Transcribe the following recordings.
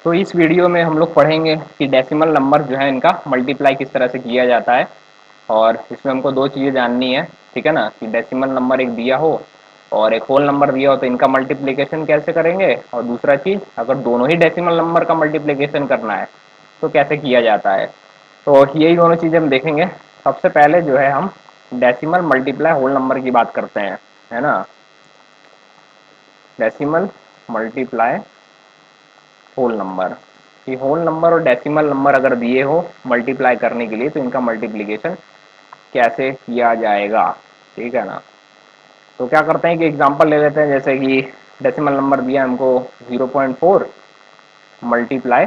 तो इस वीडियो में हम लोग पढ़ेंगे कि डेसिमल नंबर जो है इनका मल्टीप्लाई किस तरह से किया जाता है। और इसमें हमको दो चीज़ें जाननी है, ठीक है ना, कि डेसिमल नंबर एक दिया हो और एक होल नंबर दिया हो तो इनका मल्टीप्लिकेशन कैसे करेंगे, और दूसरा चीज़ अगर दोनों ही डेसिमल नंबर का मल्टीप्लिकेशन करना है तो कैसे किया जाता है। तो यही दोनों चीज़ें हम देखेंगे। सबसे पहले जो है हम डेसिमल मल्टीप्लाई होल नंबर की बात करते हैं, है ना। डेसिमल मल्टीप्लाई होल नंबर, कि होल नंबर और डेसिमल नंबर अगर दिए हो मल्टीप्लाई करने के लिए तो इनका मल्टीप्लिकेशन कैसे किया जाएगा, ठीक है ना। तो क्या करते हैं कि एग्जांपल ले लेते हैं, जैसे कि डेसिमल नंबर दिया हमको 0.4 मल्टीप्लाई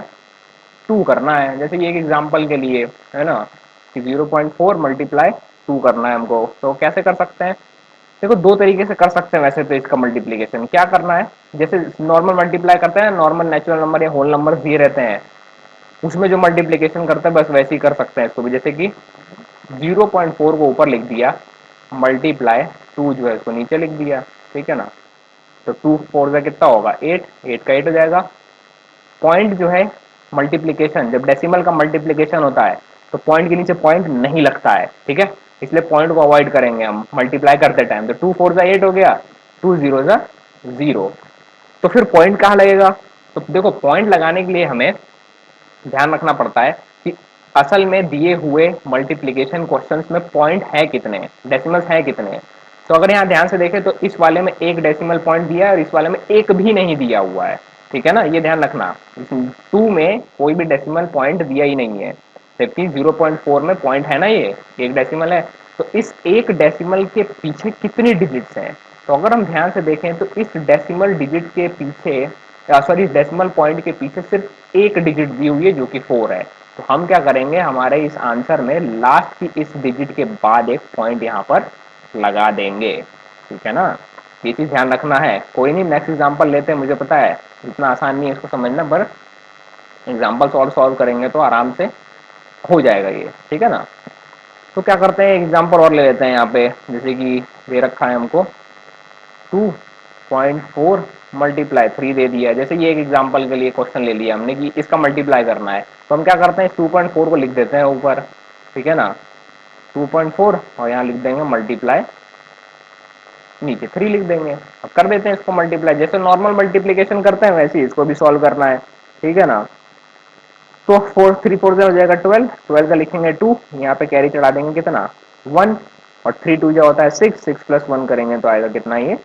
2 करना है। जैसे कि एक एग्जांपल के लिए, है ना, कि 0.4 मल्टीप्लाई 2 करना है हमको, तो कैसे कर सकते हैं। देखो दो तरीके से कर सकते हैं वैसे तो इसका मल्टीप्लिकेशन। क्या करना है, जैसे नॉर्मल मल्टीप्लाई करते हैं, नॉर्मल नेचुरल नंबर या होल नंबर दिए रहते हैं उसमें जो मल्टीप्लिकेशन करते हैं बस वैसे ही कर सकते हैं इसको भी। जैसे कि 0.4 को ऊपर लिख दिया, मल्टीप्लाई 2 जो है इसको नीचे लिख दिया, ठीक है ना। तो 2 4 का कितना होगा 8, 8 का 8 हो जाएगा। पॉइंट जो है मल्टीप्लिकेशन, जब डेसिमल का मल्टीप्लिकेशन होता है तो पॉइंट के नीचे पॉइंट नहीं लगता है, ठीक है। इसलिए पॉइंट को अवॉइड करेंगे हम मल्टीप्लाई करते टाइम। तो 2 4 8 हो गया, 2 0 0। तो फिर पॉइंट कहाँ लगेगा। तो देखो पॉइंट लगाने के लिए हमें ध्यान रखना पड़ता है कि असल में दिए हुए मल्टीप्लिकेशन क्वेश्चंस में पॉइंट है कितने, डेसिमल्स है कितने। तो अगर यहाँ ध्यान से देखें तो इस वाले में एक डेसिमल पॉइंट दिया है और इस वाले में एक भी नहीं दिया हुआ है, ठीक है ना, ये ध्यान रखना। 2 में कोई भी डेसिमल पॉइंट दिया ही नहीं है, जबकि 0.4 में पॉइंट है ना, ये एक डेसिमल है। तो इस एक डेसिमल के पीछे कितनी डिजिट्स हैं। तो अगर हम ध्यान से देखें तो इस डेसिमल डिजिट के पीछे, सॉरी, इस डेसिमल पॉइंट के पीछे सिर्फ एक डिजिट दी हुई है जो कि 4 है। तो हम क्या करेंगे, हमारे इस आंसर में लास्ट की इस डिजिट के बाद एक पॉइंट यहाँ पर लगा देंगे, ठीक है ना। ये चीज ध्यान रखना है। कोई नहीं, नेक्स्ट एग्जांपल लेते हैं। मुझे पता है इतना आसान नहीं है इसको समझना, पर एग्जाम्पल्स और सॉल्व करेंगे तो आराम से हो जाएगा ये, ठीक है ना। तो क्या करते हैं, एग्जाम्पल और ले लेते हैं यहाँ पे। जैसे कि दे रखा है हमको 2.4 मल्टीप्लाई 3 दे दिया है। जैसे ये एक एग्जांपल के लिए क्वेश्चन ले लिया हमने कि इसका मल्टीप्लाई करना है, तो हम क्या करते हैं, 2.4 को लिख देते हैं ऊपर, ठीक है ना, 2.4, और यहाँ लिख देंगे मल्टीप्लाई, नीचे 3 लिख देंगे। अब कर देते हैं इसको मल्टीप्लाई, जैसे नॉर्मल मल्टीप्लीकेशन करते हैं वैसे ही इसको भी सॉल्व करना है, ठीक है ना। तो 4 3 4 से हो जाएगा 12, 12 का लिखेंगे 2, यहाँ पे कैरी चढ़ा देंगे कितना 1, और 3 2 जो होता है 6, 6 प्लस 1 करेंगे तो आएगा कितना, ये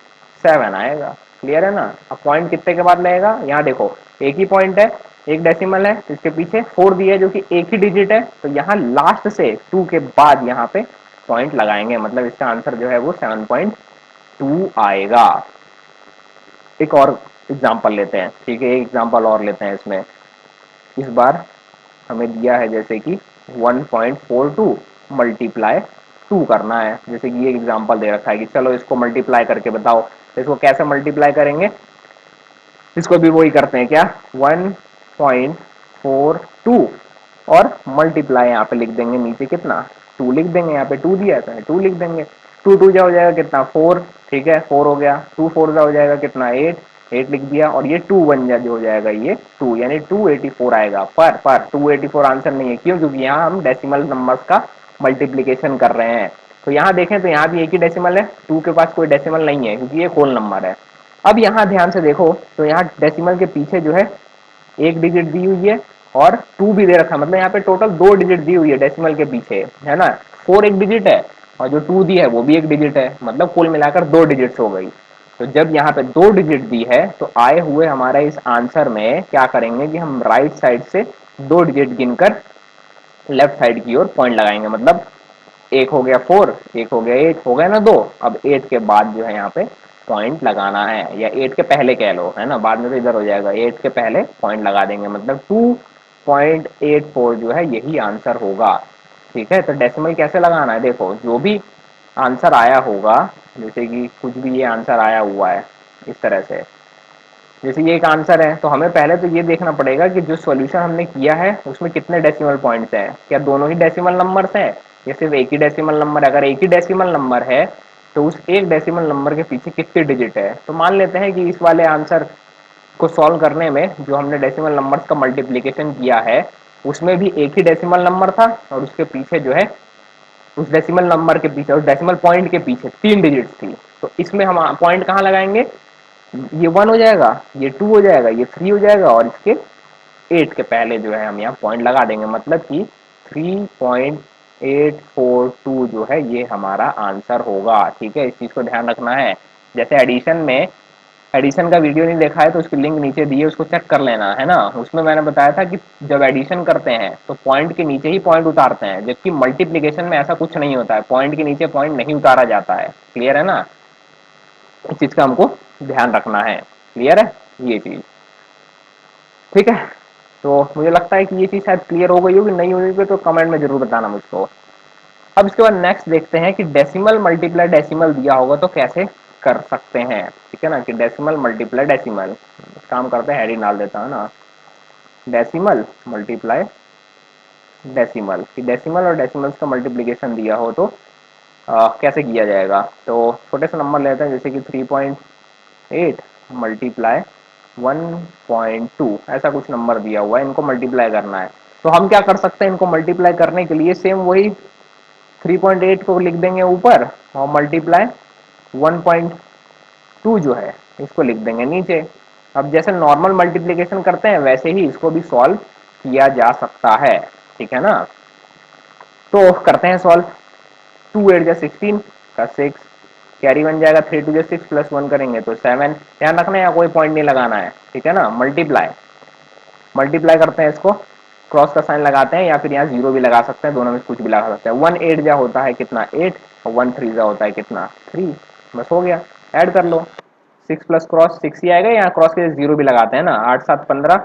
7 आएगा। क्लियर है ना। अब पॉइंट कितने के बाद लगेगा, यहाँ देखो एक ही पॉइंट है, एक डेसिमल है, इसके पीछे 4 दिया है जो कि एक ही डिजिट है, तो यहाँ लास्ट से 2 के बाद यहाँ पे पॉइंट लगाएंगे, मतलब इसका आंसर जो है वो 7.2 आएगा। एक और एग्जाम्पल लेते हैं, ठीक है, एक एग्जाम्पल और लेते हैं इसमें। इस बार हमें दिया है जैसे कि 1.42 मल्टीप्लाई 2 करना है। जैसे कि ये एग्जांपल दे रखा है कि चलो इसको मल्टीप्लाई करके बताओ, तो इसको कैसे मल्टीप्लाई करेंगे। इसको भी वही करते हैं क्या, 1.42 और मल्टीप्लाई यहाँ पे लिख देंगे नीचे कितना 2 लिख देंगे, यहाँ पे 2 दिया था 2 लिख देंगे। 2 2 जा हो जाएगा कितना 4, ठीक है 4 हो गया। 2 4 जा हो जाएगा कितना 8, 8 लिख दिया, और ये 2 1 जा जो हो जाएगा ये 2, यानी 284 आएगा। पर 284 आंसर नहीं है, क्यों, क्योंकि यहाँ हम डेसिमल नंबर्स का मल्टीप्लीकेशन कर रहे हैं। तो यहाँ देखें तो यहाँ भी एक ही डेसिमल है, 2 के पास कोई डेसिमल नहीं है क्योंकि ये होल नंबर है। अब यहाँ ध्यान से देखो तो यहाँ डेसिमल के पीछे जो है एक डिजिट दी हुई है और 2 भी दे रखा है, मतलब यहाँ पे टोटल 2 डिजिट दी हुई है डेसिमल के पीछे, है ना। 4 एक डिजिट है और जो 2 दी है वो भी एक डिजिट है, मतलब कुल मिलाकर 2 डिजिट्स हो गई। तो जब यहाँ पे 2 डिजिट दी है तो आए हुए हमारे इस आंसर में क्या करेंगे कि हम राइट साइड से 2 डिजिट गिनकर लेफ्ट साइड की ओर पॉइंट लगाएंगे। मतलब एक हो गया 4, एक हो गया 8, हो गया ना 2। अब 8 के बाद जो है यहाँ पे पॉइंट लगाना है, या 8 के पहले कह लो, है ना, बाद में तो इधर हो जाएगा, 8 के पहले पॉइंट लगा देंगे, मतलब 2.84 जो है यही आंसर होगा, ठीक है। तो डेसिमल कैसे लगाना है, देखो जो भी आंसर आया होगा, जैसे कि कुछ भी ये आंसर आया हुआ है इस तरह से, जैसे ये एक आंसर है तो हमें पहले तो ये देखना पड़ेगा कि जो सॉल्यूशन हमने किया है उसमें कितने डेसिमल पॉइंट्स हैं, क्या दोनों ही डेसिमल नंबर्स हैं या सिर्फ एक ही डेसिमल नंबर है। अगर एक ही डेसिमल नंबर है तो उस एक डेसिमल नंबर के पीछे कितने डिजिट है। तो मान लेते हैं कि इस वाले आंसर को सॉल्व करने में जो हमने डेसिमल नंबर्स का मल्टीप्लिकेशन किया है उसमें भी एक ही डेसिमल नंबर था और उसके पीछे जो है उस डेसिमल नंबर के पीछे उस डेसिमल पॉइंट के पीछे 3 डिजिट्स थी। तो इसमें हम पॉइंट कहाँ लगाएंगे, ये 1 हो जाएगा, ये 2 हो जाएगा, ये 3 हो जाएगा और इसके 8 के पहले जो है हम यहाँ पॉइंट लगा देंगे, मतलब कि 3.842 जो है ये हमारा आंसर होगा। ठीक है, इस चीज को ध्यान रखना है। जैसे एडिशन में, एडिशन का वीडियो नहीं देखा है तो उसकी लिंक नीचे दी है, उसको चेक कर लेना है ना। उसमें मैंने बताया था कि जब एडिशन करते हैं तो पॉइंट के नीचे ही पॉइंट उतारते हैं, जबकि मल्टीप्लिकेशन में ऐसा कुछ नहीं होता है, पॉइंट के नीचे पॉइंट नहीं उतारा जाता है। क्लियर है ना, इस चीज का हमको ध्यान रखना है। क्लियर है ये चीज, ठीक है। तो मुझे लगता है कि ये चीज शायद क्लियर हो गई होगी, नहीं होगी तो कमेंट में जरूर बताना मुझको। अब इसके बाद नेक्स्ट देखते हैं कि डेसिमल मल्टीप्लाई डेसिमल दिया होगा तो कैसे कर सकते हैं। ठीक है ना, कि डेसिमल मल्टीप्लाई डेसिमल, काम करते हैं, हेडिंग डाल देता है ना, डेसिमल मल्टीप्लाई डेसिमल, कि डेसिमल और डेसिमल्स का मल्टीप्लिकेशन दिया हो तो कैसे किया जाएगा। तो छोटे से नंबर लेते हैं, जैसे कि 3.8 मल्टीप्लाई 1.2, ऐसा कुछ नंबर दिया हुआ है, इनको मल्टीप्लाई करना है। तो हम क्या कर सकते हैं, इनको मल्टीप्लाई करने के लिए सेम वही 3.8 को लिख देंगे ऊपर और मल्टीप्लाई 1.2 जो है इसको लिख देंगे नीचे। अब जैसे नॉर्मल मल्टीप्लिकेशन करते हैं वैसे ही इसको भी सॉल्व किया जा सकता है। ठीक है ना, तो करते हैं सॉल्व। 2 8 जा 16 का 6, कैरी बन जाएगा 3 2 जा 6 प्लस 1 करेंगे तो 7। ध्यान रखना है कोई पॉइंट नहीं लगाना है। ठीक है ना, मल्टीप्लाई मल्टीप्लाई करते हैं, इसको क्रॉस का साइन लगाते हैं या फिर यहाँ 0 भी लगा सकते हैं, दोनों में कुछ भी लगा सकते हैं। 1 8 जा होता है कितना 8 और 1 3 जा होता है कितना 3, बस हो गया, ऐड कर लो। 6 प्लस क्रॉस 6 ही आएगा, यहाँ क्रॉस के 0 भी लगाते हैं ना, 8 7 15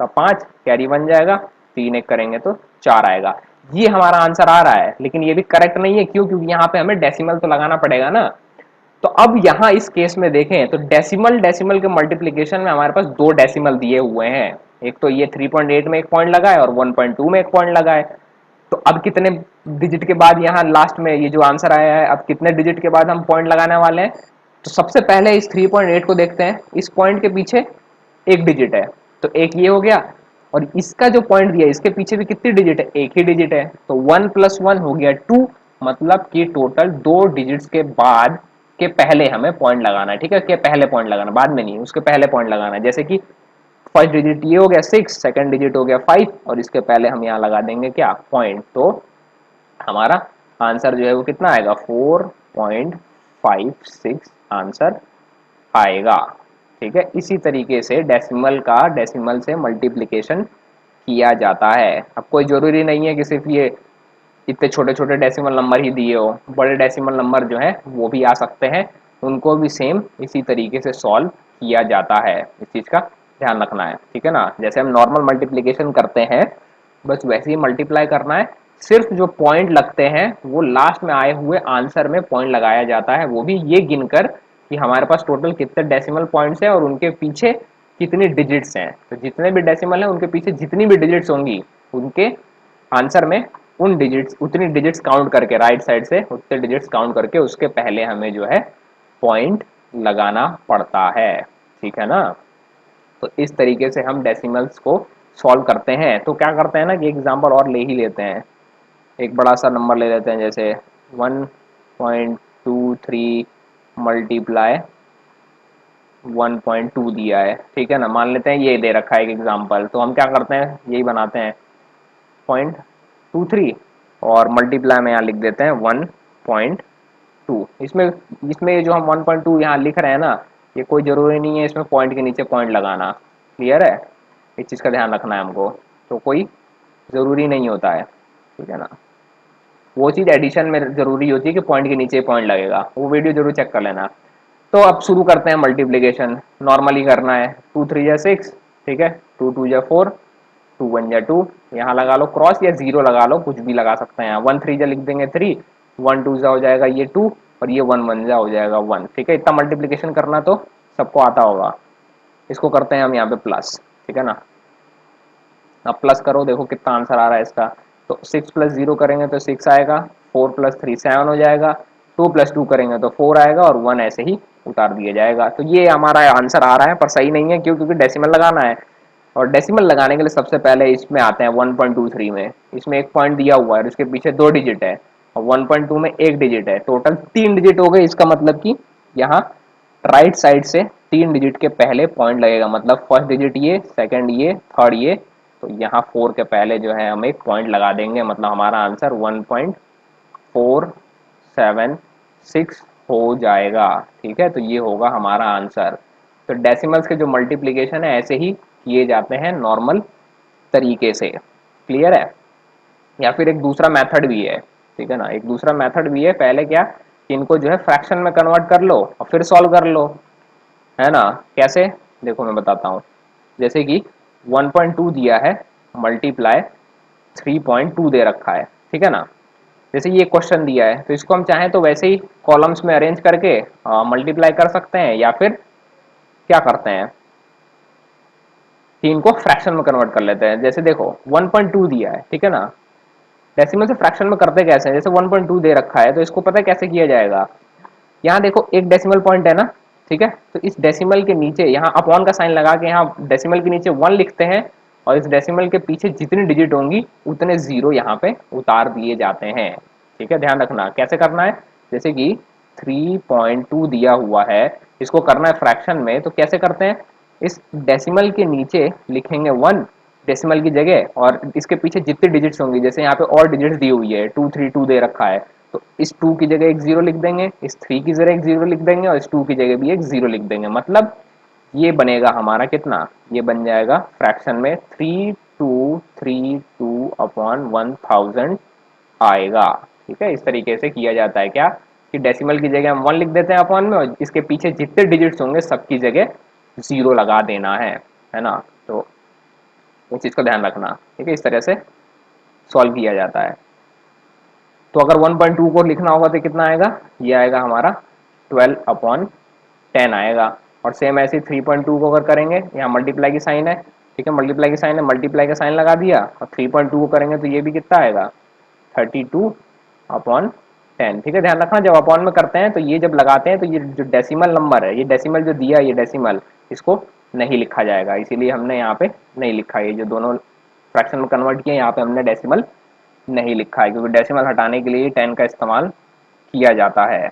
का 5, कैरी बन जाएगा, 3 1 करेंगे तो 4 आएगा। ये हमारा आंसर आ रहा है, लेकिन ये भी करेक्ट नहीं है, क्यों, क्योंकि यहाँ पे हमें डेसिमल तो लगाना पड़ेगा ना। तो अब यहाँ इस केस में देखें तो डेसिमल डेसिमल के मल्टीप्लिकेशन में हमारे पास 2 डेसिमल दिए हुए हैं, एक तो ये 3.8 में एक पॉइंट लगा है और 1.2 में एक पॉइंट लगा है। तो अब कितने डिजिट के बाद यहाँ लास्ट में ये जो आंसर आया है, अब कितने डिजिट के बाद हम पॉइंट लगाने वाले हैं। तो सबसे पहले इस 3.8 को देखते हैं, इस पॉइंट के पीछे एक डिजिट है तो एक ये हो गया, और इसका जो पॉइंट दिया इसके पीछे भी कितनी डिजिट है, एक ही डिजिट है, तो 1 प्लस 1 हो गया 2, मतलब कि टोटल 2 डिजिट्स के बाद के पहले हमें पॉइंट लगाना है। ठीक है, के पहले पॉइंट लगाना, बाद में नहीं, उसके पहले पॉइंट लगाना है। जैसे कि फर्स्ट डिजिट ये हो गया 6, सेकंड डिजिट हो गया 5 और इसके पहले हम यहाँ लगा देंगे क्या, पॉइंट। तो हमारा आंसर जो है वो कितना आएगा, 4.56 आंसर आएगा। ठीक है, इसी तरीके से डेसिमल का डेसिमल से मल्टीप्लिकेशन किया जाता है। अब कोई जरूरी नहीं है कि सिर्फ ये इतने छोटे छोटे डेसिमल नंबर ही दिए हो, बड़े डेसिमल नंबर जो है वो भी आ सकते हैं, उनको भी सेम इसी तरीके से सॉल्व किया जाता है। इस चीज़ का ध्यान रखना है। ठीक है ना, जैसे हम नॉर्मल मल्टीप्लिकेशन करते हैं बस वैसे ही मल्टीप्लाई करना है, सिर्फ जो पॉइंट लगते हैं वो लास्ट में आए हुए आंसर में पॉइंट लगाया जाता है, वो भी ये गिनकर कि हमारे पास टोटल कितने डेसिमल पॉइंट्स हैं और उनके पीछे कितनी डिजिट्स हैं। तो जितने भी डेसिमल हैं उनके पीछे जितनी भी डिजिट्स होंगी उनके आंसर में उन डिजिट्स उतनी डिजिट्स काउंट करके, राइट साइड से उतने डिजिट्स काउंट करके उसके पहले हमें जो है पॉइंट लगाना पड़ता है। ठीक है ना, तो इस तरीके से हम डेसिमल्स को सॉल्व करते हैं। तो क्या करते हैं ना कि एग्जांपल और ले ही लेते हैं, एक बड़ा सा नंबर ले लेते हैं, जैसे 1.23 मल्टीप्लाई 1.2 दिया है। ठीक है ना, मान लेते हैं ये दे रखा है एक एग्जांपल, तो हम क्या करते हैं यही बनाते हैं 0.23 और मल्टीप्लाई में यहाँ लिख देते हैं 1.2। इसमें इसमें ये जो हम 1.2 यहाँ लिख रहे हैं ना, ये कोई ज़रूरी नहीं है इसमें पॉइंट के नीचे पॉइंट लगाना। क्लियर है, इस चीज़ का ध्यान रखना है हमको, तो कोई ज़रूरी नहीं होता है। ठीक है ना, वो चीज़ एडिशन में ज़रूरी होती है कि पॉइंट के नीचे पॉइंट लगेगा, वो वीडियो जरूर चेक कर लेना। तो अब शुरू करते हैं मल्टीप्लिकेशन, नॉर्मली करना है। 2 3 जा 6, ठीक है, 2 2 जा 4, 2 1 जा 2, यहाँ लगा लो क्रॉस या 0 लगा लो, कुछ भी लगा सकते हैं। 1 3 जा लिख देंगे 3, 1 2 जा हो जाएगा ये 2 और ये 1 1 जा हो जाएगा 1। ठीक है, इतना मल्टीप्लिकेशन करना तो सबको आता होगा। इसको करते हैं हम यहाँ पे प्लस। ठीक है ना, अब प्लस करो, देखो कितना आंसर आ रहा है इसका। तो 6 प्लस 0 करेंगे तो 6 आएगा, 4 प्लस 3 7 हो जाएगा, 2 प्लस 2 करेंगे तो 4 आएगा और 1 ऐसे ही उतार दिया जाएगा। तो ये हमारा आंसर आ रहा है, पर सही नहीं है। क्यों? क्योंकि डेसिमल लगाना है, और डेसिमल लगाने के लिए सबसे पहले इसमें आते हैं 1.23 में। इसमें एक पॉइंट दिया हुआ है और उसके पीछे 2 डिजिट है, और 1.2 में 1 डिजिट है, टोटल 3 डिजिट हो गए। इसका मतलब कि यहाँ राइट साइड से 3 डिजिट के पहले पॉइंट लगेगा, मतलब फर्स्ट डिजिट ये, सेकंड ये, थर्ड ये। तो यहाँ 4 के पहले जो है हम एक पॉइंट लगा देंगे, मतलब हमारा आंसर 1.476 हो जाएगा। ठीक है, तो ये होगा हमारा आंसर। तो डेसिमल्स के जो मल्टीप्लिकेशन है ऐसे ही किए जाते हैं नॉर्मल तरीके से। क्लियर है? या फिर एक दूसरा मेथड भी है, ठीक है ना, एक दूसरा मेथड भी है। पहले क्या कि इनको जो है फ्रैक्शन में कन्वर्ट कर लो और फिर सॉल्व कर लो, है ना। कैसे? देखो मैं बताता हूँ। जैसे कि 1.2 दिया है, मल्टीप्लाई 3.2 दे रखा है, ठीक है ना। जैसे ये क्वेश्चन दिया है, तो इसको हम चाहें तो वैसे ही कॉलम्स में अरेंज करके मल्टीप्लाई कर सकते हैं, या फिर क्या करते हैं कि इनको फ्रैक्शन में कन्वर्ट कर लेते हैं। जैसे देखो 1.2 दिया है, ठीक है ना, डेसिमल से फ्रैक्शन में करते कैसे हैं? जैसे 1.2 दे रखा है, तो इसको पता है कैसे किया जाएगा। यहाँ देखो एक डेसिमल पॉइंट है ना, ठीक है, तो इस डेसिमल के नीचे यहाँ अपॉन का साइन लगा के यहाँ डेसिमल के नीचे 1 लिखते हैं, और इस डेसिमल के पीछे जितनी डिजिट होंगी उतने जीरो यहाँ पे उतार दिए जाते हैं। ठीक है, ध्यान रखना कैसे करना है। जैसे कि 3.2 दिया हुआ है, इसको करना है फ्रैक्शन में, तो कैसे करते हैं, इस डेसिमल के नीचे लिखेंगे 1 डेसिमल की जगह, और इसके पीछे जितनी डिजिट्स होंगी, जैसे यहाँ पे और डिजिट्स दी हुई है 232 दे रखा है, तो इस 2 की जगह एक जीरो लिख देंगे, इस 3 की जगह एक जीरो लिख देंगे, और इस 2 की जगह भी एक जीरो लिख देंगे। मतलब ये बनेगा हमारा कितना, ये बन जाएगा फ्रैक्शन में 3232 अपॉन 1000 आएगा। ठीक है, इस तरीके से किया जाता है। क्या कि डेसिमल की जगह हम 1 लिख देते हैं अपॉन में, और इसके पीछे जितने डिजिट्स होंगे सबकी जगह जीरो लगा देना है ना। तो इस चीज का ध्यान रखना। ठीक है, इस तरह से सॉल्व किया जाता है। तो अगर 1.2 को लिखना होगा तो कितना आएगा, ये आएगा हमारा 12 अपॉन 10 आएगा। और सेम ऐसे 3.2 को अगर करेंगे, यहाँ मल्टीप्लाई की साइन है, ठीक है, मल्टीप्लाई की साइन है, मल्टीप्लाई का साइन लगा दिया, और 3.2 को करेंगे तो ये भी कितना आएगा 32 अपॉन 10। ठीक है, ध्यान रखना जब अपॉन में करते हैं तो ये जब लगाते हैं तो ये जो डेसिमल नंबर है, ये डेसिमल जो दिया, ये डेसिमल इसको नहीं लिखा जाएगा, इसीलिए हमने यहाँ पे नहीं लिखा। ये जो दोनों फ्रैक्शन में कन्वर्ट किए, यहाँ पे हमने डेसिमल नहीं लिखा है, क्योंकि डेसिमल हटाने के लिए 10 का इस्तेमाल किया जाता है।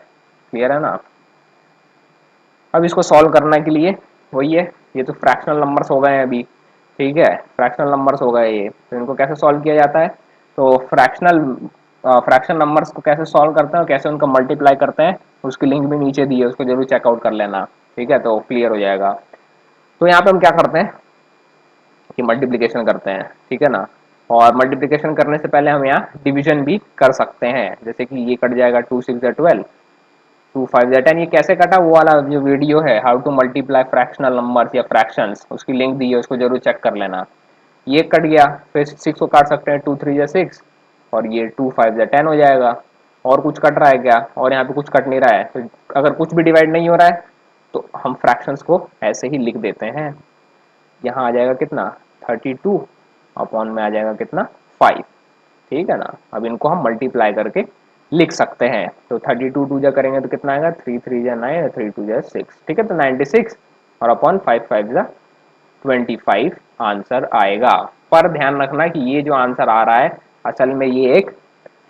क्लियर है ना। अब इसको सॉल्व करने के लिए वही है, ये तो फ्रैक्शनल नंबर्स हो गए हैं अभी, ठीक है, फ्रैक्शनल नंबर्स हो गए ये। तो इनको कैसे सॉल्व किया जाता है, तो फ्रैक्शन नंबर्स को कैसे सॉल्व करते हैं और कैसे उनका मल्टीप्लाई करते हैं, उसकी लिंक भी नीचे दी है, उसको जरूर चेकआउट कर लेना। ठीक है, तो क्लियर हो जाएगा। तो यहाँ पे हम क्या करते हैं कि मल्टीप्लिकेशन करते हैं, ठीक है ना। और मल्टीप्लिकेशन करने से पहले हम यहाँ डिवीजन भी कर सकते हैं। जैसे कि ये कट जाएगा 2 6 12, 2 5 10। ये कैसे कटा, वो वाला जो वीडियो है how to multiply fractional numbers या फ्रैक्शंस, उसकी लिंक दी है, उसको जरूर चेक कर लेना। ये कट गया, फिर 6 को काट सकते हैं, 2 3 6, और ये 2 5 10 हो जाएगा। और कुछ कट रहा है क्या, और यहाँ पे कुछ कट नहीं रहा है, तो अगर कुछ भी डिवाइड नहीं हो रहा है तो हम फ्रैक्शंस को ऐसे ही लिख देते हैं। यहाँ आ जाएगा कितना 32 अपॉन में आ जाएगा कितना 5। ठीक है ना। अब इनको हम मल्टीप्लाई करके लिख सकते हैं। तो 32 टू जा करेंगे तो कितना आएगा 3 3 जा 9, 3 2 जा 6। ठीक है, तो 96 और अपॉन 5 5 जा 25 आंसर आएगा। पर ध्यान रखना कि ये जो आंसर आ रहा है असल में ये एक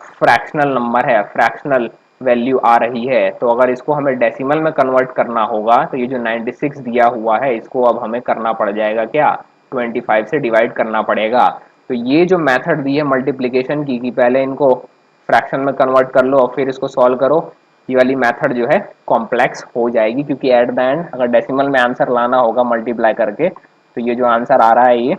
फ्रैक्शनल नंबर है, फ्रैक्शनल वैल्यू आ रही है। तो अगर इसको हमें डेसिमल में कन्वर्ट करना होगा तो ये जो 96 दिया हुआ है इसको अब हमें करना पड़ जाएगा क्या, 25 से डिवाइड करना पड़ेगा। तो ये जो मेथड दी है मल्टीप्लिकेशन की कि पहले इनको फ्रैक्शन में कन्वर्ट कर लो और फिर इसको सॉल्व करो, ये वाली मेथड जो है कॉम्प्लेक्स हो जाएगी, क्योंकि एट द एंड अगर डेसिमल में आंसर लाना होगा मल्टीप्लाई करके तो ये जो आंसर आ रहा है ये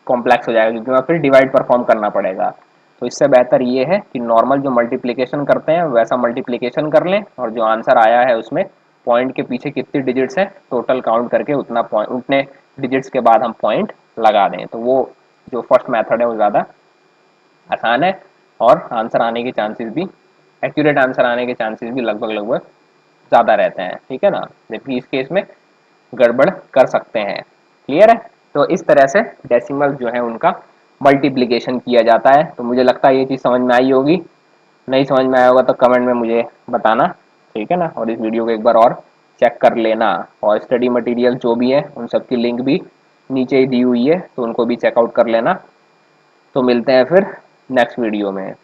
कॉम्प्लेक्स हो जाएगा, क्योंकि वहाँ फिर डिवाइड परफॉर्म करना पड़ेगा। तो इससे बेहतर ये है कि नॉर्मल जो मल्टीप्लिकेशन करते हैं वैसा मल्टीप्लिकेशन कर लें, और जो आंसर आया है उसमें पॉइंट के पीछे कितनी डिजिट्स हैं टोटल काउंट करके उतना पॉइंट, उतने डिजिट्स के बाद हम पॉइंट लगा दें। तो वो जो फर्स्ट मेथड है वो ज़्यादा आसान है, और आंसर आने के चांसेस भी, एक्यूरेट आंसर आने के चांसेस भी लगभग लगभग ज़्यादा रहते हैं। ठीक है ना, जबकि इस केस में गड़बड़ कर सकते हैं। क्लियर है। तो इस तरह से डेसिमल जो है उनका मल्टीप्लिकेशन किया जाता है। तो मुझे लगता है ये चीज़ समझ में आई होगी, नहीं समझ में आया होगा तो कमेंट में मुझे बताना। ठीक है ना, और इस वीडियो को एक बार और चेक कर लेना। और स्टडी मटेरियल जो भी है उन सब की लिंक भी नीचे ही दी हुई है, तो उनको भी चेकआउट कर लेना। तो मिलते हैं फिर नेक्स्ट वीडियो में।